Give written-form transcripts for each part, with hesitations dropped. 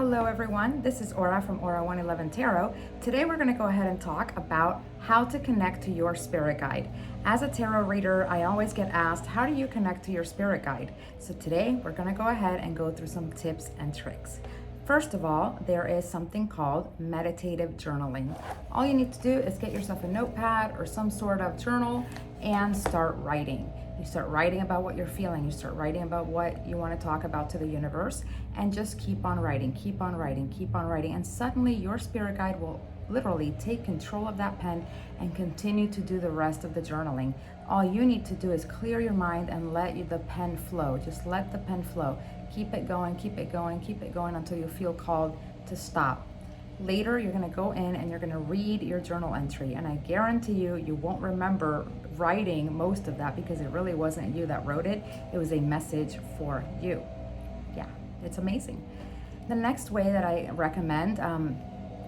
Hello everyone, this is Aura from Aura 111 Tarot. Today we're going to go ahead and talk about how to connect to your spirit guide. As a tarot reader, I always get asked, how do you connect to your spirit guide? So today we're going to go ahead and go through some tips and tricks. First of all, there is something called meditative journaling. All you need to do is get yourself a notepad or some sort of journal and start writing. You start writing about what you're feeling. You start writing about what you want to talk about to the universe, and just keep on writing, keep on writing, keep on writing. And suddenly your spirit guide will literally take control of that pen and continue to do the rest of the journaling. All you need to do is clear your mind and let the pen flow. Just let the pen flow. Keep it going, keep it going, keep it going until you feel called to stop. Later, you're going to go in and you're going to read your journal entry, and I guarantee you won't remember writing most of that because it really wasn't you that wrote it. It was a message for you. Yeah, it's amazing. The next way that I recommend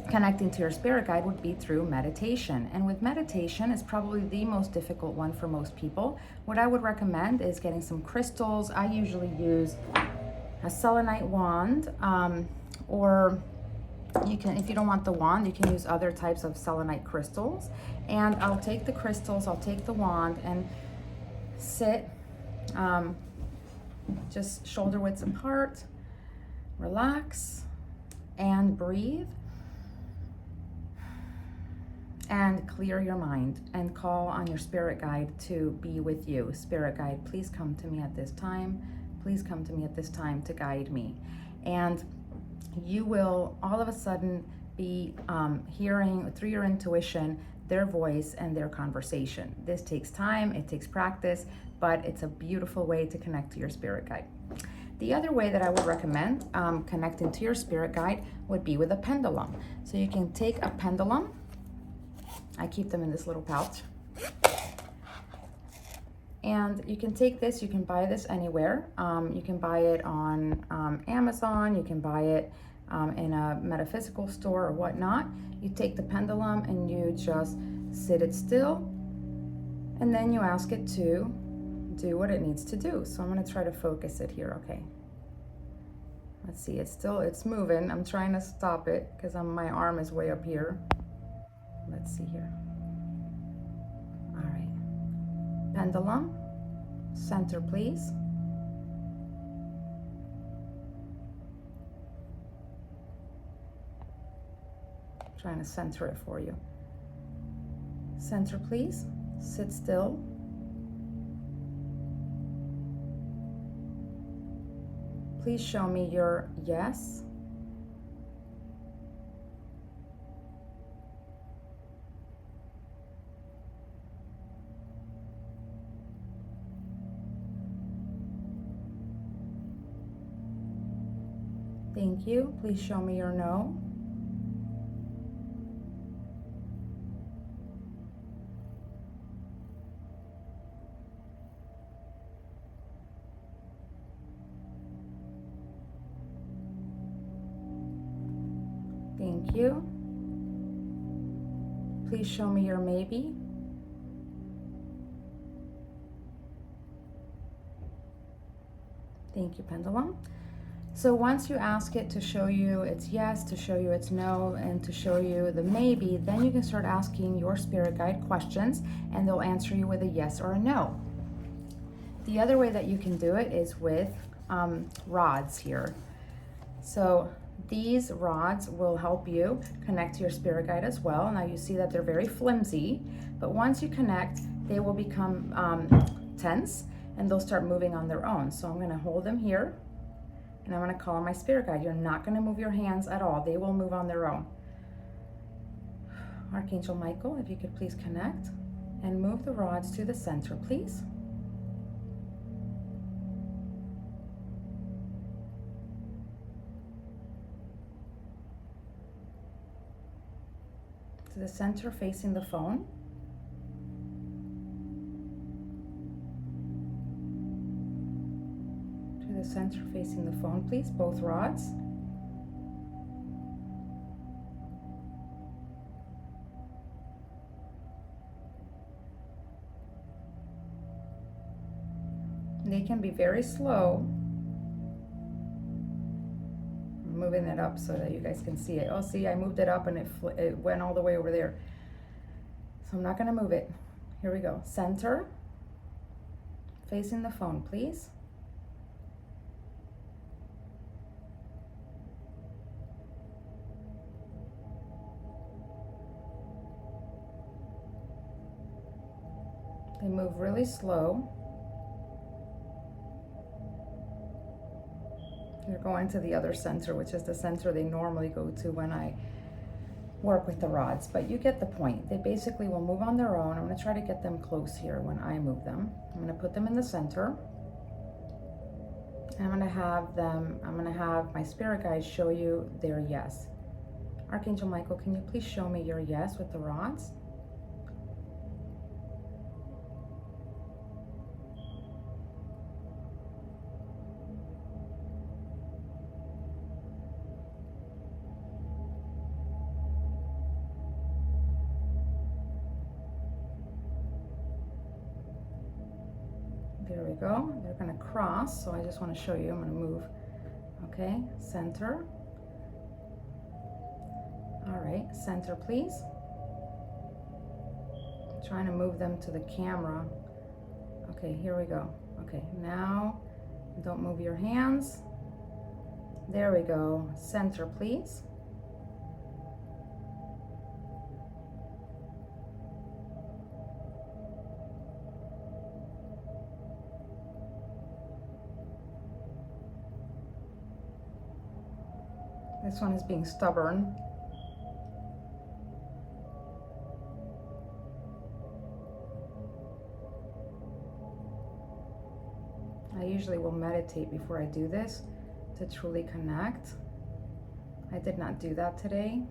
connecting to your spirit guide would be through meditation. And with meditation, it's probably the most difficult one for most people. What I would recommend is getting some crystals. I usually use a selenite wand, or you can, if you don't want the wand, you can use other types of selenite crystals. And I'll take the crystals, I'll take the wand and sit just shoulder widths apart, relax and breathe and clear your mind and call on your spirit guide to be with you. Spirit guide, please come to me at this time. Please come to me at this time to guide me. And you will all of a sudden be hearing through your intuition their voice and their conversation. This takes time, it takes practice, but it's a beautiful way to connect to your spirit guide. The other way that I would recommend connecting to your spirit guide would be with a pendulum. So you can take a pendulum. I keep them in this little pouch. And you can take this, you can buy this anywhere. You can buy it on Amazon, you can buy it in a metaphysical store or whatnot. You take the pendulum and you just sit it still, and then you ask it to do what it needs to do. So I'm gonna try to focus it here, okay. Let's see, it's moving. I'm trying to stop it because my arm is way up here. Let's see here. All right. Pendulum, center please. Trying to center it for you. Center please, sit still. Please show me your yes. Thank you. Please show me your no. Thank you. Please show me your maybe. Thank you, pendulum. So once you ask it to show you its yes, to show you its no, and to show you the maybe, then you can start asking your spirit guide questions and they'll answer you with a yes or a no. The other way that you can do it is with rods here. So these rods will help you connect to your spirit guide as well. Now you see that they're very flimsy, but once you connect, they will become tense and they'll start moving on their own. So I'm gonna hold them here and I'm gonna call on my spirit guide. You're not gonna move your hands at all. They will move on their own. Archangel Michael, if you could please connect and move the rods to the center, please. To the center facing the phone. To the center facing the phone, please, both rods. They can be very slow. moving it up so that you guys can see it. Oh, see, I moved it up and it went all the way over there. So I'm not gonna move it. Here we go. Center, facing the phone, please. They move really slow. They're going to the other center, which is the center they normally go to when I work with the rods, but you get the point. They basically will move on their own. I'm gonna try to get them close here when I move them. I'm gonna put them in the center. And I'm gonna have my spirit guides show you their yes. Archangel Michael, can you please show me your yes with the rods? There we go. They're gonna cross, so I just want to show you. I'm gonna move. Okay, center. All right, center, please. I'm trying to move them to the camera. Okay, here we go. Okay, now don't move your hands. There we go. Center, please. This one is being stubborn. I usually will meditate before I do this to truly connect. I did not do that today.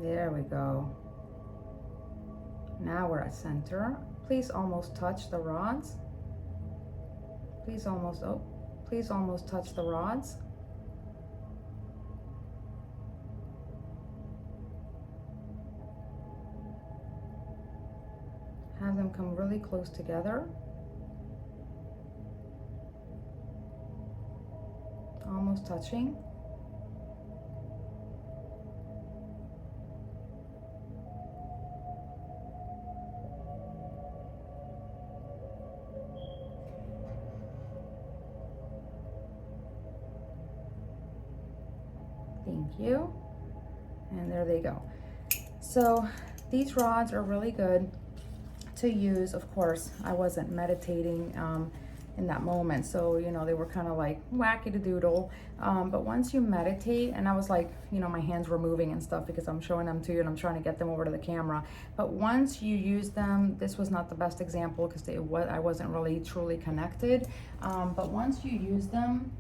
There we go. Now we're at center. Please almost touch the rods. Please almost touch the rods. Have them come really close together. Almost touching. Thank you. And there they go. So these rods are really good to use. Of course, I wasn't meditating in that moment, so you know, they were kind of like wacky-doodle, but once you meditate, and I was like, you know, my hands were moving and stuff because I'm showing them to you and I'm trying to get them over to the camera, but once you use them, this was not the best example because I wasn't really truly connected, but once you use them,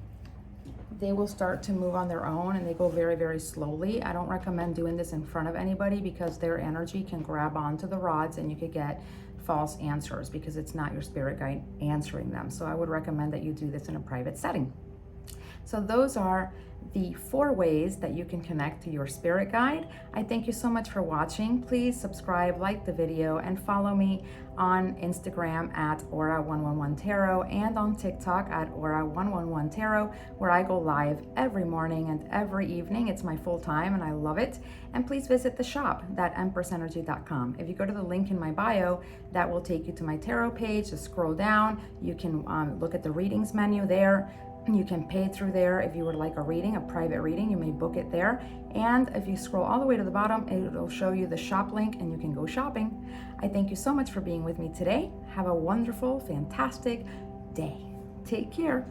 they will start to move on their own, and they go very, very slowly. I don't recommend doing this in front of anybody because their energy can grab onto the rods and you could get false answers because it's not your spirit guide answering them. So I would recommend that you do this in a private setting. So those are the 4 ways that you can connect to your spirit guide. I thank you so much for watching. Please subscribe, like the video, and follow me on Instagram at Aura111Tarot and on TikTok at Aura111Tarot, where I go live every morning and every evening. It's my full time and I love it. And please visit the shop, that EmpressEnergy.com. If you go to the link in my bio, that will take you to my tarot page. Just scroll down. You can look at the readings menu there. You can pay through there. If you would like a reading, a private reading, you may book it there. And if you scroll all the way to the bottom, it'll show you the shop link and you can go shopping. I thank you so much for being with me today. Have a wonderful, fantastic day. Take care.